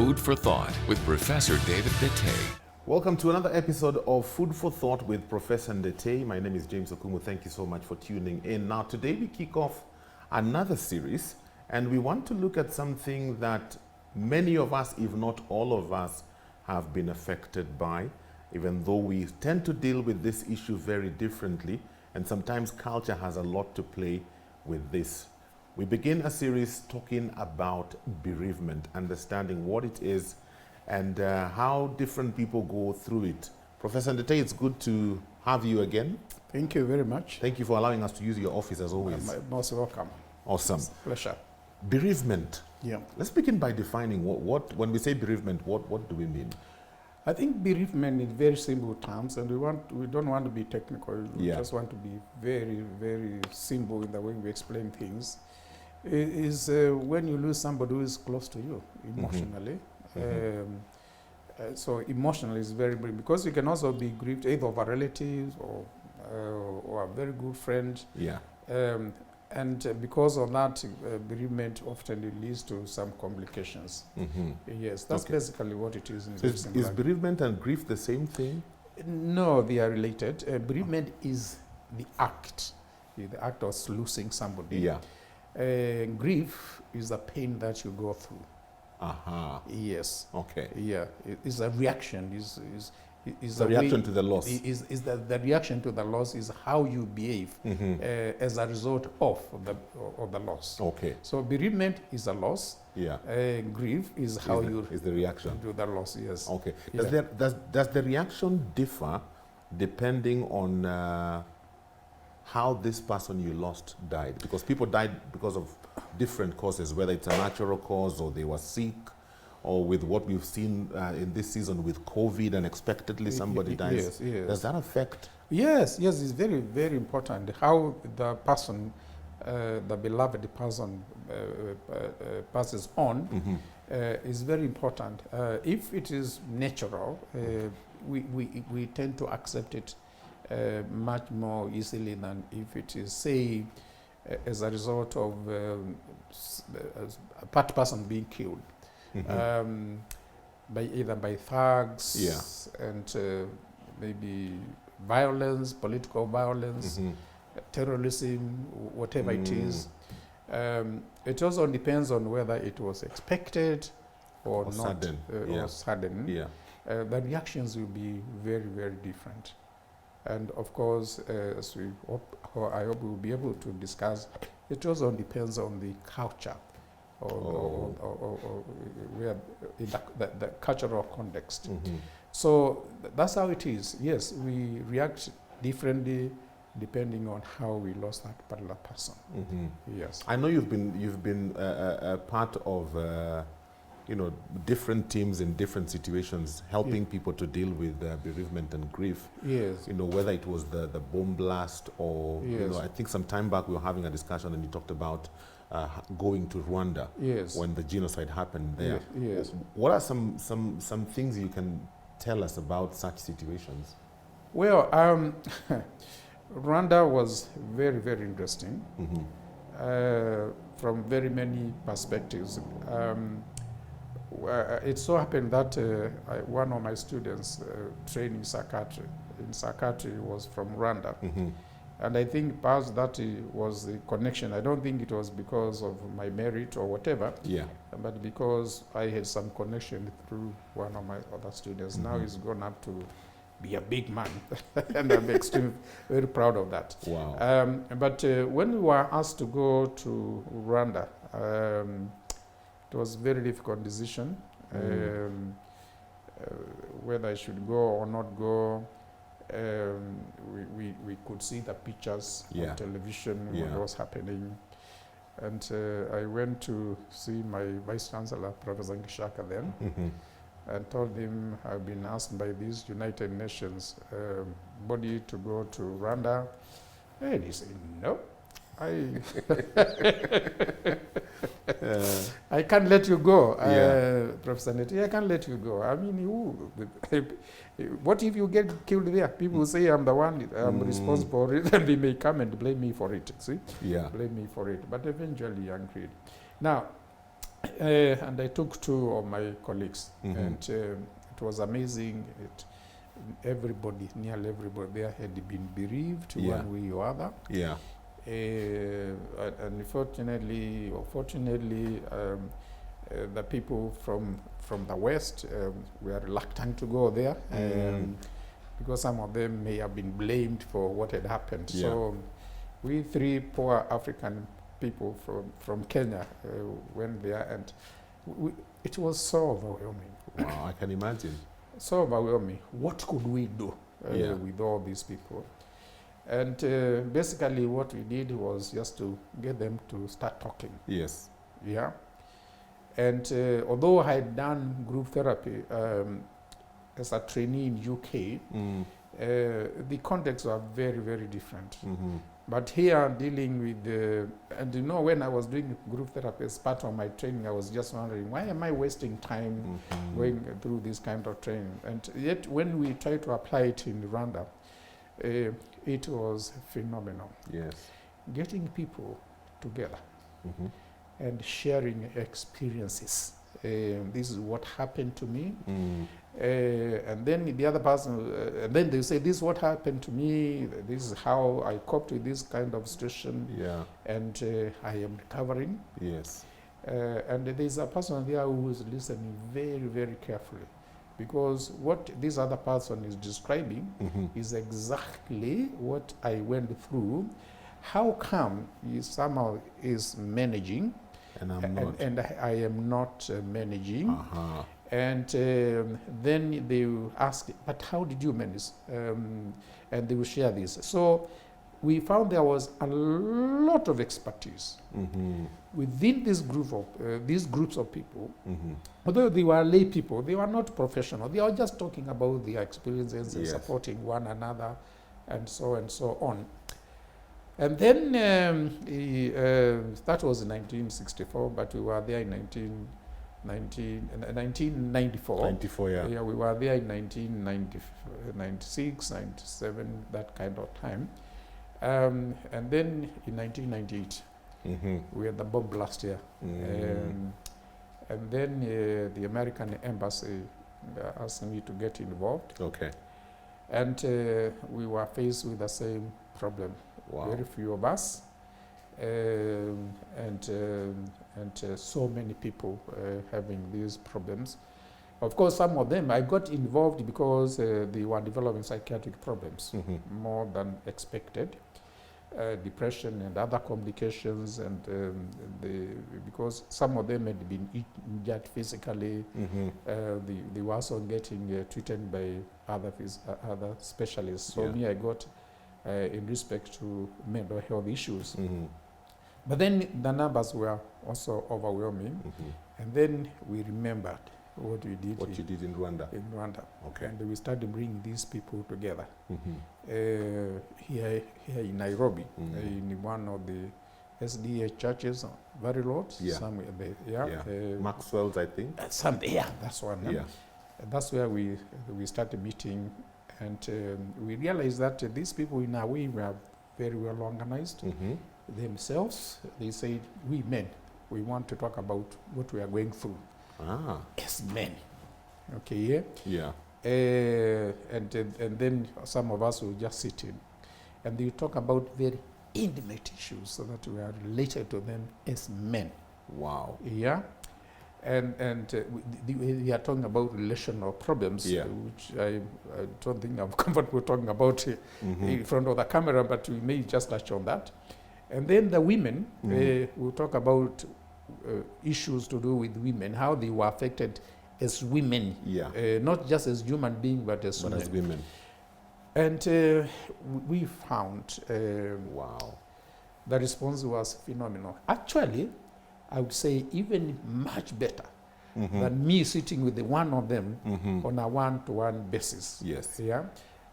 Food for Thought with Professor David Dete. Welcome to another episode of Food for Thought with Professor Ndete. My name is James Okumu. Thank you so much for tuning in. Now, today we kick off another series, and we want to look at something that many of us, if not all of us, have been affected by, even though we tend to deal with this issue very differently, and sometimes culture has a lot to play with this. We begin a series talking about bereavement, understanding what it is and how different people go through it. Professor Ndete, it's good to have you again. Thank you very much. Thank you for allowing us to use your office as always. Most welcome. Awesome. It's a pleasure. Bereavement. Yeah. Let's begin by defining what when we say bereavement, what do we mean? I think bereavement in very simple terms, and we don't want to be technical. We just want to be very, very simple in the way we explain things. Is when you lose somebody who is close to you emotionally. So emotionally is very, very, because you can also be grieved either over relatives or a very good friend. Yeah. And because of that, bereavement often leads to some complications. Yes, that's basically what it is. Is bereavement and grief the same thing? No, they are related. Bereavement is the act of losing somebody. Yeah. Grief is the pain that you go through. Yes. Okay. Yeah. It's a reaction. Is the reaction to the loss. The reaction to the loss is how you behave as a result of the loss. Okay. So bereavement is a loss. Yeah. Grief is how you is the reaction to the loss. Yes. Okay. Yeah. Does the reaction differ depending on how this person you lost died? Because people died because of different causes, whether it's a natural cause or they were sick, or with what we've seen in this season with COVID, unexpectedly somebody dies. Yes. Does that affect? Yes, it's very, very important how the person, the beloved person passes on is very important. If it is natural, we tend to accept it much more easily than if it is, say, as a result of a part person being killed. Either by thugs and maybe violence, political violence, terrorism, whatever it is. It also depends on whether it was expected or not, sudden. Or sudden. Yeah. The reactions will be very, very different. And of course, as I hope we'll be able to discuss, it also depends on the culture. Or where in the cultural context. So that's how it is. Yes, we react differently depending on how we lost that particular person. Yes. I know you've been a part of different teams in different situations, helping people to deal with bereavement and grief. Yes. Whether it was the bomb blast or I think some time back we were having a discussion and you talked about going to Rwanda when the genocide happened there. Yes. What are some things you can tell us about such situations? Well, Rwanda was very, very interesting from very many perspectives. It so happened that one of my students training psychiatry was from Rwanda. And I think perhaps that was the connection. I don't think it was because of my merit or whatever, but because I had some connection through one of my other students. Now he's grown up to be a big man, and I'm extremely very proud of that. Wow. But when we were asked to go to Rwanda, it was a very difficult decision, whether I should go or not go. We could see the pictures on television what was happening, and I went to see my vice chancellor, Professor Ngishaka, then, and told him I've been asked by this United Nations body to go to Rwanda, and he said no. I can't let you go, Professor Ndete. I can't let you go. I mean, what if you get killed there? People will say I'm the one I'm responsible for it, and they may come and blame me for it. See? Yeah. Blame me for it. But eventually, I agreed. Now, And I took 2 of my colleagues, and it was amazing. Nearly everybody there had been bereaved one way or other. Yeah. Unfortunately, or fortunately, the people from the West were reluctant to go there because some of them may have been blamed for what had happened. Yeah. So we 3 poor African people from Kenya went there, and it was so overwhelming. Wow, I can imagine. So overwhelming. What could we do with all these people? And basically what we did was just to get them to start talking. Yes. Yeah. And although I had done group therapy as a trainee in UK, the contexts were very, very different. But here, dealing with and you know, when I was doing group therapy as part of my training, I was just wondering, why am I wasting time going through this kind of training? And yet, when we tried to apply it in Rwanda, it was phenomenal. Yes. Getting people together and sharing experiences. This is what happened to me. And then the other person, and then they say, this is what happened to me, this is how I coped with this kind of situation, and I am recovering. Yes. And there's a person there who is listening very, very carefully, because what this other person is describing is exactly what I went through. How come he somehow is managing, and I'm not. And I am not managing? And then they will ask, but how did you manage? And they will share this. So we found there was a lot of expertise within this group of these groups of people. Although they were lay people, they were not professional. They were just talking about their experiences and supporting one another, and so on. And then that was in 1964, but we were there in 1994. 94, yeah. Yeah, we were there in 1996, 97, that kind of time. And then in 1998, we had the bomb blast here. And then the American embassy asked me to get involved. Okay. And we were faced with the same problem. Wow. Very few of us. And so many people having these problems. Of course, some of them, I got involved because they were developing psychiatric problems more than expected. Depression and other complications, and because some of them had been injured physically, they were also getting treated by other specialists. So me, I got in respect to mental health issues. But then the numbers were also overwhelming. And then we remembered what we did. What you did in Rwanda. In Rwanda. Okay. And we started bringing these people together. Here in Nairobi, in one of the SDA churches, very Lord, somewhere there. Maxwell's, I think. That's one. Yeah. That's where we started meeting, and we realized that these people, in a way, were very well organized themselves. They said, we men, we want to talk about what we are going through as men. Okay, yeah. And then some of us will just sit in, and they talk about very intimate issues so that we are related to them as men. Wow. Yeah. And we are talking about relational problems, which I don't think I'm comfortable talking about in front of the camera, but we may just touch on that. And then the women, we'll talk about issues to do with women, how they were affected as women, not just as human beings, but as women. And we found wow, the response was phenomenal. Actually, I would say even much better than me sitting with the one of them on a one-to-one basis. Yes. Yeah.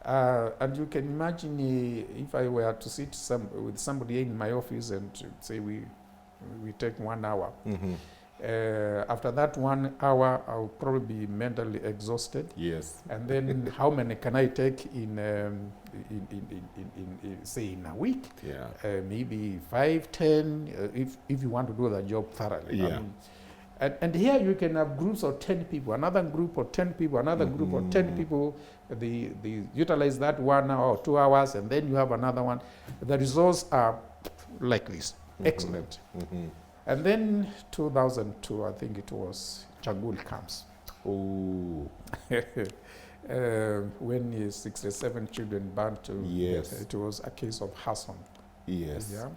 And you can imagine if I were to sit with somebody in my office and say we take 1 hour. After that 1 hour, I'll probably be mentally exhausted. Yes. And then how many can I take in say in a week? Yeah. Maybe 5, 10, if you want to do the job thoroughly. Yeah. And here you can have groups of 10 people, another group of 10 people, another group of 10 people. They utilize that 1 hour or 2 hours, and then you have another one. The results are like this, excellent. And then 2002, I think it was, Chagul comes. Oh. When 67 children burned to Yes. it was a case of Hassan. Yes. Yeah.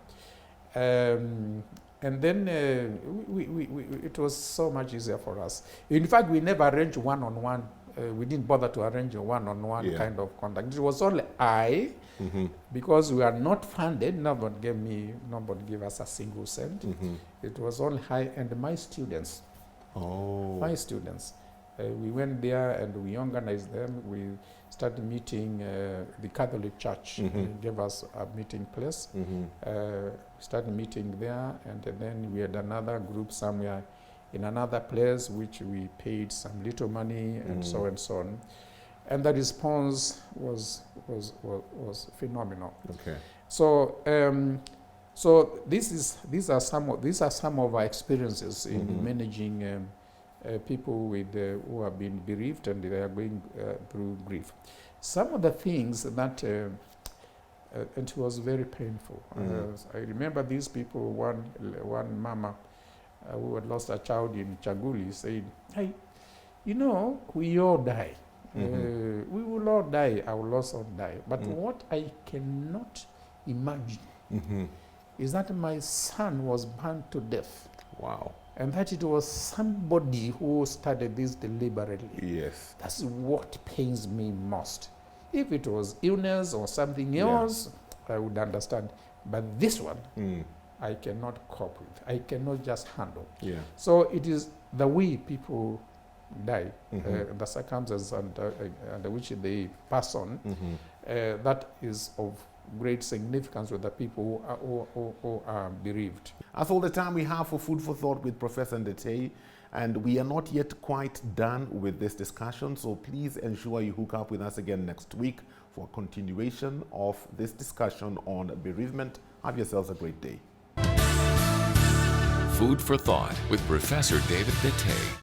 And then it was so much easier for us. In fact, we never arranged one-on-one. We didn't bother to arrange a one-on-one kind of contact. It was only I, because we are not funded. Nobody gave us a single cent. It was only I and my students. Oh. My students. We went there and we organized them. We started meeting. The Catholic Church gave us a meeting place. Started meeting there, and then we had another group somewhere in another place, which we paid some little money and so on. And the response was phenomenal. Okay. So so these are some of our experiences in managing people with who have been bereaved and they are going through grief. Some of the things that and it was very painful. I remember these people. One mama who had lost a child in Chaguli said, "Hey, you know, we all die. We will all die. I will also die. But what I cannot imagine is that my son was burned to death. Wow. And that it was somebody who started this deliberately. Yes. That's what pains me most. If it was illness or something else, I would understand. But this one, I cannot cope with. I cannot just handle. Yeah. So it is the way people die, the circumstances under which they pass on, that is of great significance with the people who are bereaved. That's all the time we have for Food for Thought with Professor Ndete, and we are not yet quite done with this discussion, so please ensure you hook up with us again next week for a continuation of this discussion on bereavement. Have yourselves a great day. Food for Thought with Professor David Ndete.